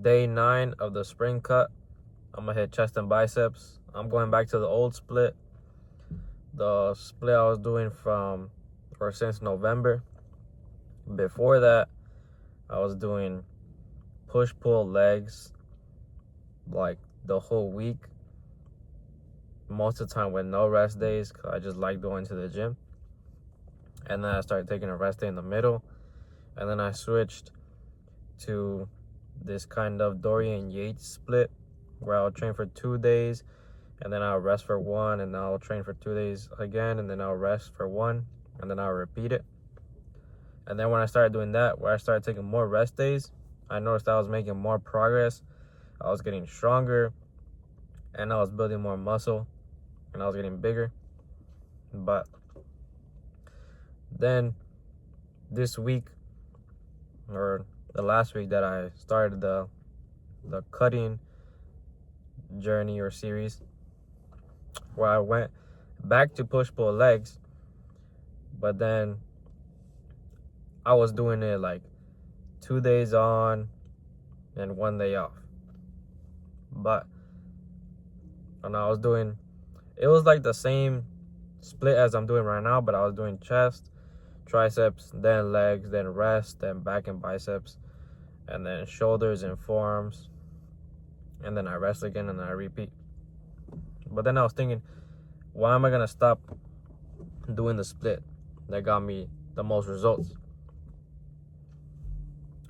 day 9 of the spring cut. I'm gonna hit chest and biceps. I'm going back to the old split, the split I was doing since November. Before that, I was doing push-pull legs like the whole week, most of the time with no rest days, because I just like going to the gym. And then I started taking a rest day in the middle, and then I switched to this kind of Dorian Yates split where I'll train for 2 days and then I'll rest for 1, and then I'll train for 2 days again, and then I'll rest for 1, and then I'll repeat it. And then when I started doing that, where I started taking more rest days, I noticed I was making more progress. I was getting stronger, and I was building more muscle, and I was getting bigger. But then this week, or the last week that I started the cutting journey or series, where I went back to push-pull legs, but then I was doing it like 2 days on and 1 day off. But and I was doing, it was like the same split as I'm doing right now, but I was doing chest, triceps, then legs, then rest, then back and biceps, and then shoulders and forearms, and then I rest again and then I repeat. But then I was thinking, why am I gonna stop doing the split that got me the most results?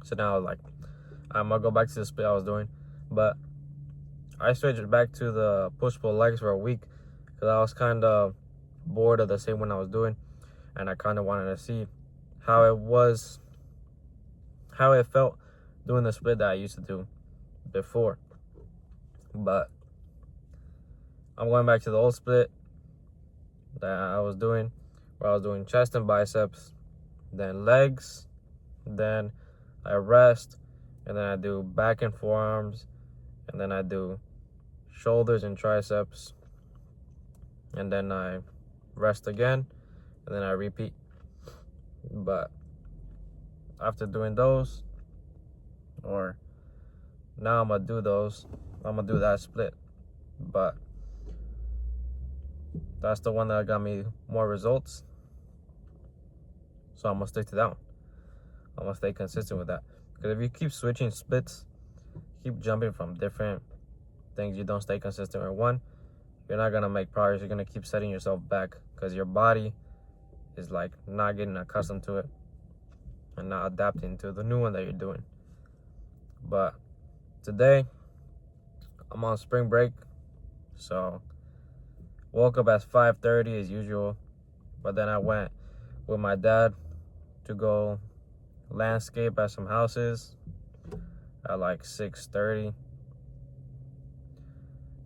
So now I was like, I'm gonna go back to the split I was doing. But I switched back to the push-pull legs for a week because I was kind of bored of the same one I was doing, and I kind of wanted to see how it felt doing the split that I used to do before. But I'm going back to the old split that I was doing, where I was doing chest and biceps, then legs, then I rest, and then I do back and forearms, and then I do shoulders and triceps, and then I rest again, and then I repeat. But after doing those, or now I'm gonna do that split. But that's the one that got me more results, so I'm gonna stick to that one. I'm gonna stay consistent with that, because if you keep switching splits, keep jumping from different things, you don't stay consistent with one, you're not gonna make progress. You're gonna keep setting yourself back because your body is like not getting accustomed to it and not adapting to the new one that you're doing. But today I'm on spring break, so woke up at 5:30 as usual, but then I went with my dad to go landscape at some houses at like 6:30.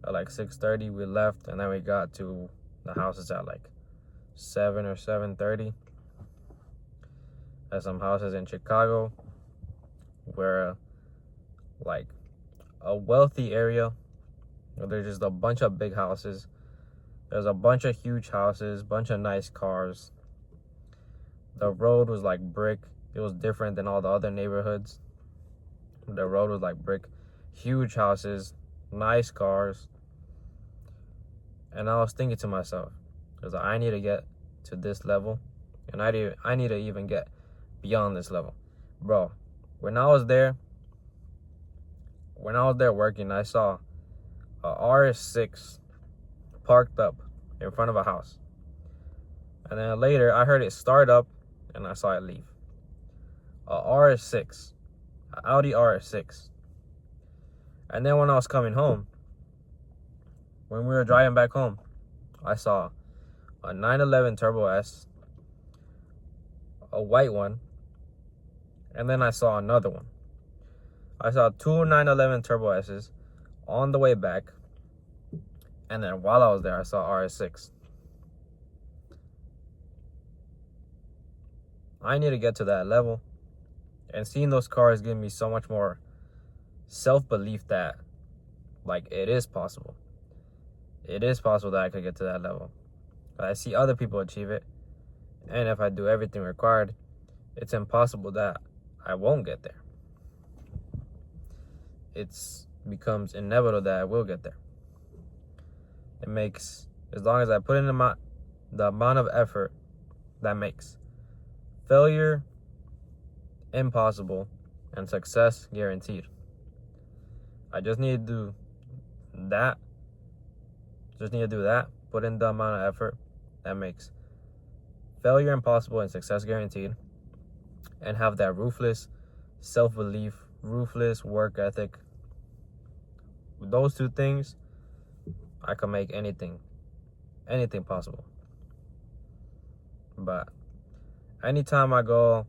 At like 6:30 we left, and then we got to the houses at like 7 or 7:30 at some houses in Chicago, where like a wealthy area where there's just a bunch of big houses. There's a bunch of huge houses, bunch of nice cars. The road was like brick. It was different than all the other neighborhoods. The road was like brick, huge houses, nice cars. And I was thinking to myself, because I need to get to this level, and I need to even get beyond this level. Bro, when I was there working, I saw a RS6 parked up in front of a house. And then later, I heard it start up, and I saw it leave. A RS6, an Audi RS6. And then when I was coming home, when we were driving back home, I saw a 911 Turbo S, a white one, and then I saw another one. I saw 2 911 Turbo S's on the way back, and then while I was there, I saw RS6. I need to get to that level, and seeing those cars gave me so much more self-belief that, like, it is possible. It is possible that I could get to that level. But I see other people achieve it, and if I do everything required, it's impossible that I won't get there. it's becomes inevitable that I will get there. It makes, as long as I put in the amount of effort, that makes failure impossible and success guaranteed. I just need to do that. Put in the amount of effort that makes failure impossible and success guaranteed, and have that ruthless self-belief, ruthless work ethic. With those two things, I can make anything possible. But anytime I go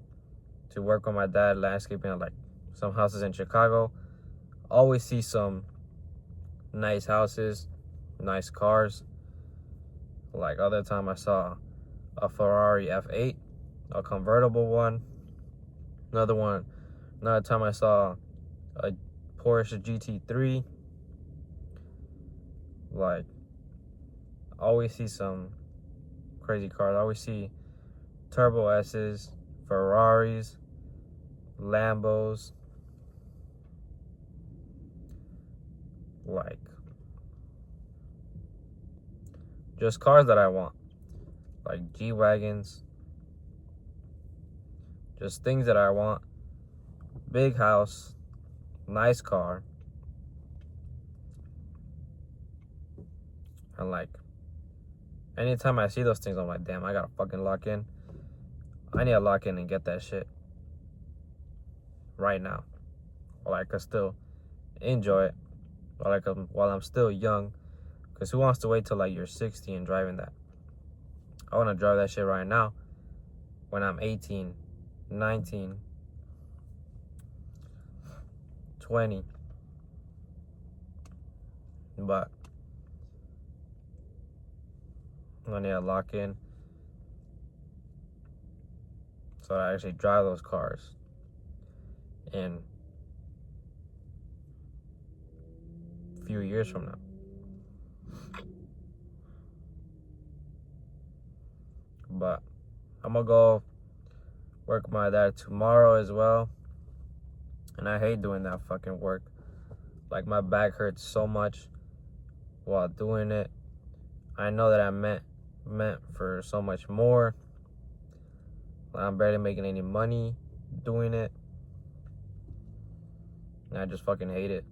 to work with my dad landscaping at like some houses in Chicago, always see some nice houses, nice cars. Like other time I saw a Ferrari F8, a convertible one. Another time I saw a Porsche GT3. Like, I always see some crazy cars. I always see Turbo S's, Ferraris, Lambos. Like, just cars that I want. Like G-Wagons. Just things that I want. Big house. Nice car. And like, anytime I see those things, I'm like, damn, I gotta fucking lock in. I need to lock in and get that shit right now. Or I could still enjoy it. Or like while I'm still young. Because who wants to wait till like you're 60 and driving that? I want to drive that shit right now when I'm 18, 19, 20. But I need to lock in so I actually drive those cars in a few years from now. But I'm gonna go work with my dad tomorrow as well. And I hate doing that fucking work. Like, my back hurts so much while doing it. I know that I meant for so much more. I'm barely making any money doing it. And I just fucking hate it.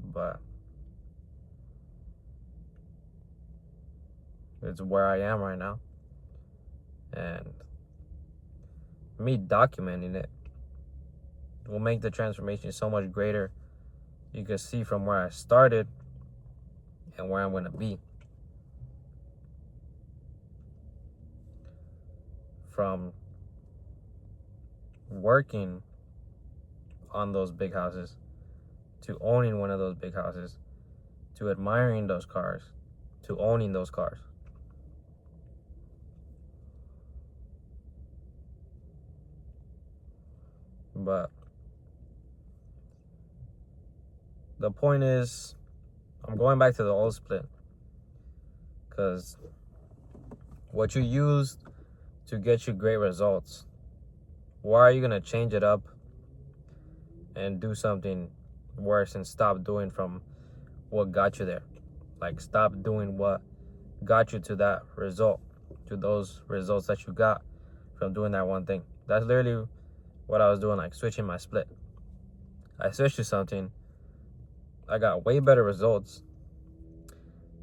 But it's where I am right now. And me documenting it will make the transformation so much greater. You can see from where I started and where I'm going to be. From working on those big houses, to owning one of those big houses, to admiring those cars, to owning those cars. But the point is, I'm going back to the old split. Because what you used to get you great results, why are you going to change it up and do something worse and stop doing from what got you there? Like, stop doing what got you to that result, to those results that you got from doing that one thing. That's literally what I was doing, like switching my split. I switched to something, I got way better results,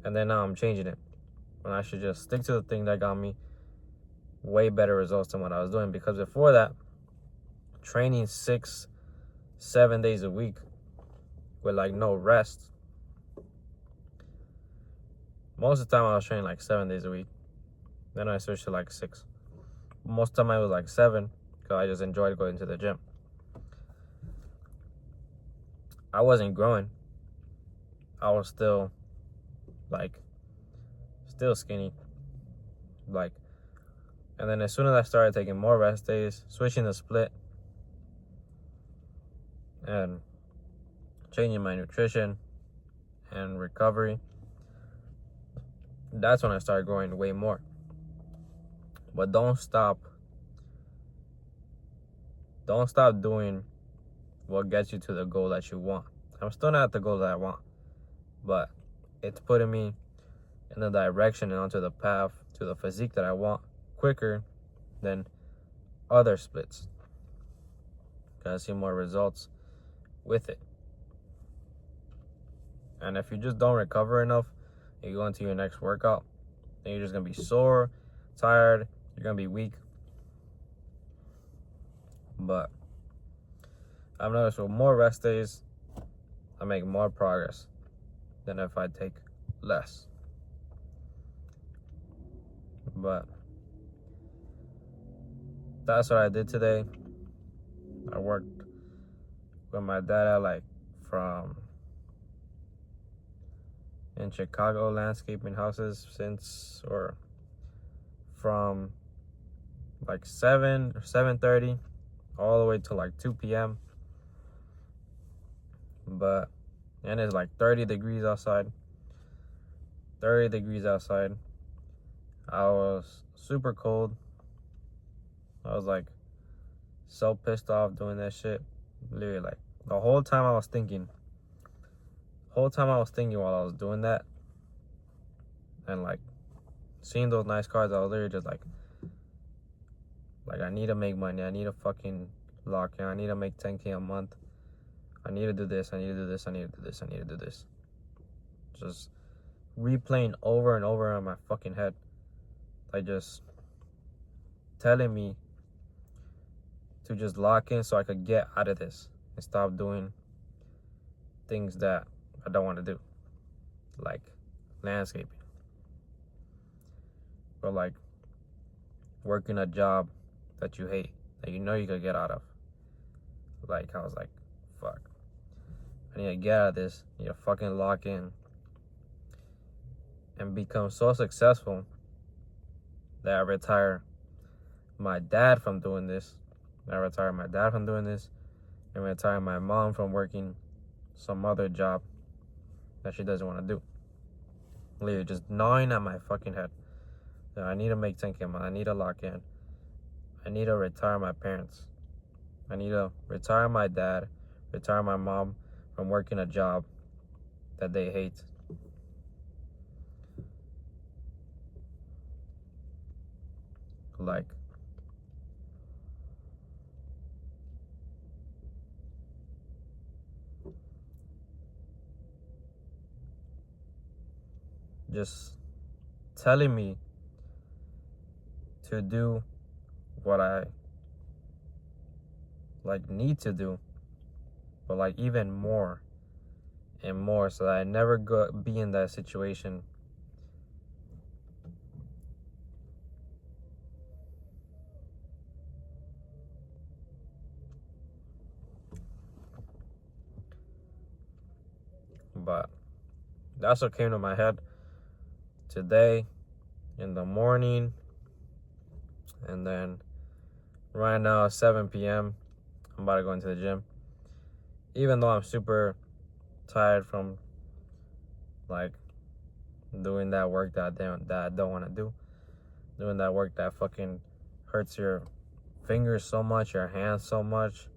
and then now I'm changing it. When I should just stick to the thing that got me way better results than what I was doing. Because before that, training 6-7 days a week with like no rest. Most of the time I was training like 7 days a week. Then I switched to like 6. Most of the time I was like 7 because I just enjoyed going to the gym. I wasn't growing. I was still skinny. And then as soon as I started taking more rest days, switching the split, and changing my nutrition and recovery, that's when I started growing way more. But don't stop doing what gets you to the goal that you want. I'm still not at the goal that I want, but it's putting me in the direction and onto the path to the physique that I want quicker than other splits. I see more results with it. And if you just don't recover enough, you go into your next workout, then you're just gonna be sore, tired, you're gonna be weak. But I've noticed with more rest days, I make more progress than if I take less. But that's what I did today. I worked with my dad at in Chicago landscaping houses from like 7 or 7:30 all the way to like 2 p.m. And it's like 30 degrees outside. 30 degrees outside. I was super cold. I was like so pissed off doing that shit. Literally, like the whole time I was thinking while I was doing that, and like seeing those nice cars, I was literally just like I need to make money. I need to fucking lock in. I need to make 10K a month. I need to do this. I need to do this. I need to do this. I need to do this. Just replaying over and over in my fucking head. Like just telling me to just lock in so I could get out of this and stop doing things that I don't want to do. Like landscaping. Or like working a job that you hate, that you know you could get out of. Like I was like, fuck. I need to get out of this. I need to fucking lock in and become so successful that I retire my dad from doing this. I retire my dad from doing this and retire my mom from working some other job that she doesn't want to do. Literally just gnawing at my fucking head. I need to make 10K a month. I need to lock in. I need to retire my parents. I need to retire my dad, retire my mom from working a job that they hate. Like, just telling me to do what I like need to do, but like even more and more, so that I never be in that situation. But that's what came to my head today in the morning. And then right now, 7 p.m., I'm about to go into the gym. Even though I'm super tired from like doing that work that I don't want to do. Doing that work that fucking hurts your fingers so much, your hands so much,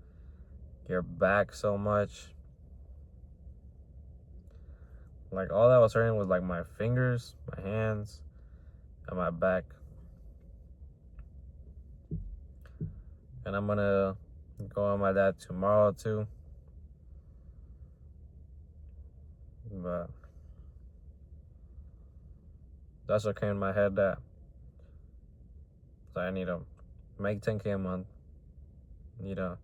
your back so much. Like all that was hurting was like my fingers, my hands, and my back. And I'm gonna go on my dad tomorrow too. But that's what came in my head, that I need to make 10K a month. Need to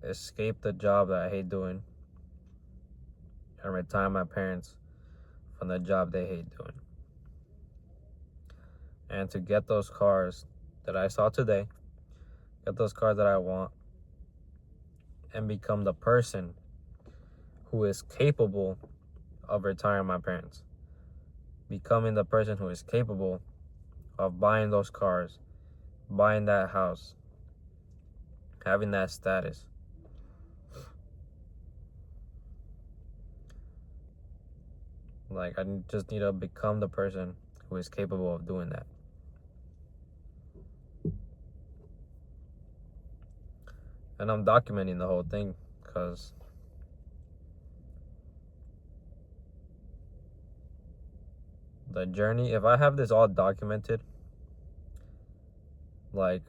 escape the job that I hate doing and retire my parents from the job they hate doing. And to get those cars that I saw today, get those cars that I want, and become the person who is capable of retiring my parents. Becoming the person who is capable of buying those cars, buying that house, having that status. Like, I just need to become the person who is capable of doing that. And I'm documenting the whole thing, because because the journey, if I have this all documented, like,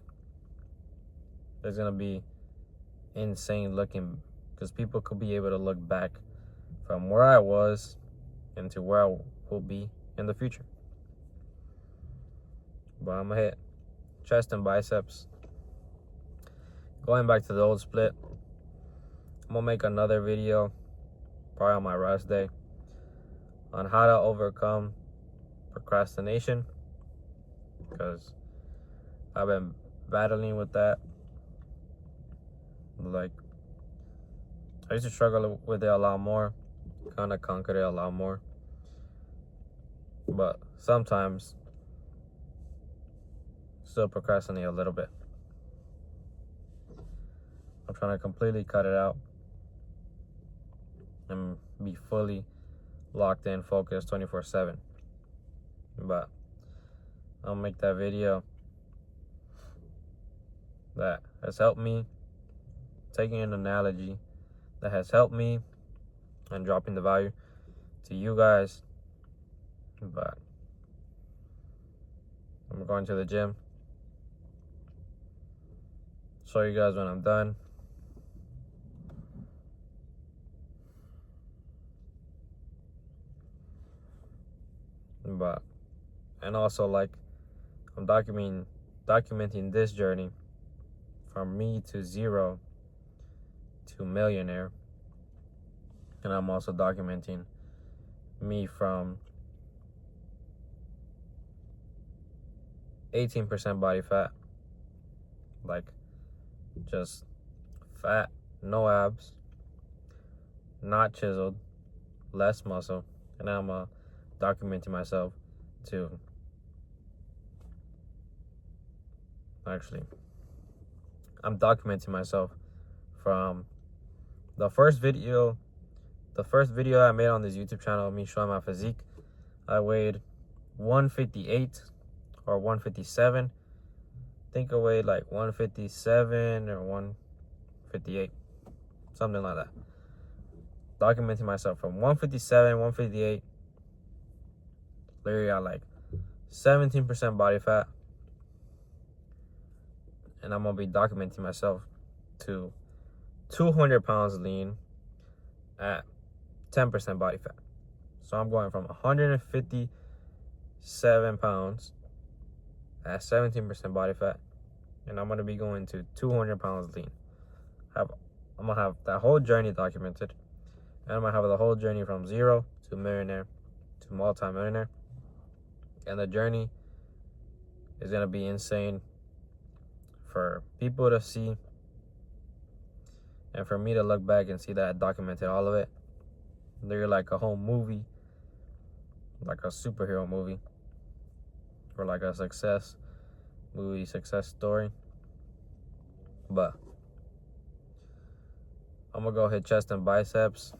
it's gonna be insane looking, because people could be able to look back from where I was into where I will be in the future. But I'm gonna hit chest and biceps. Going back to the old split, I'm gonna make another video probably on my rest day on how to overcome procrastination, because I've been battling with that. Like, I used to struggle with it a lot more, kind of conquered it a lot more, but sometimes still procrastinate a little bit. I'm trying to completely cut it out and be fully locked in, focused 24/7. But I'll make that video that has helped me, taking an analogy that has helped me and dropping the value to you guys. But I'm going to the gym. Show you guys when I'm done. But, and also, like, I'm documenting this journey from me to zero to millionaire. And I'm also documenting me from 18% body fat, like just fat, no abs, not chiseled, less muscle. And now I'm documenting myself to, actually, I'm documenting myself from the first video I made on this YouTube channel of me showing my physique. I weighed 158 or 157. I think I weighed like 157 or 158, something like that. Documenting myself from 157, 158, literally at like 17% body fat. And I'm gonna be documenting myself to 200 pounds lean at 10% body fat. So I'm going from 157 pounds at 17% body fat, and I'm gonna be going to 200 pounds lean. I'm gonna have that whole journey documented, and I'm gonna have the whole journey from zero to millionaire to multi-millionaire. And the journey is gonna be insane for people to see, and for me to look back and see that I documented all of it. They're like a whole movie, like a superhero movie, or like a success story. But I'm gonna go hit chest and biceps.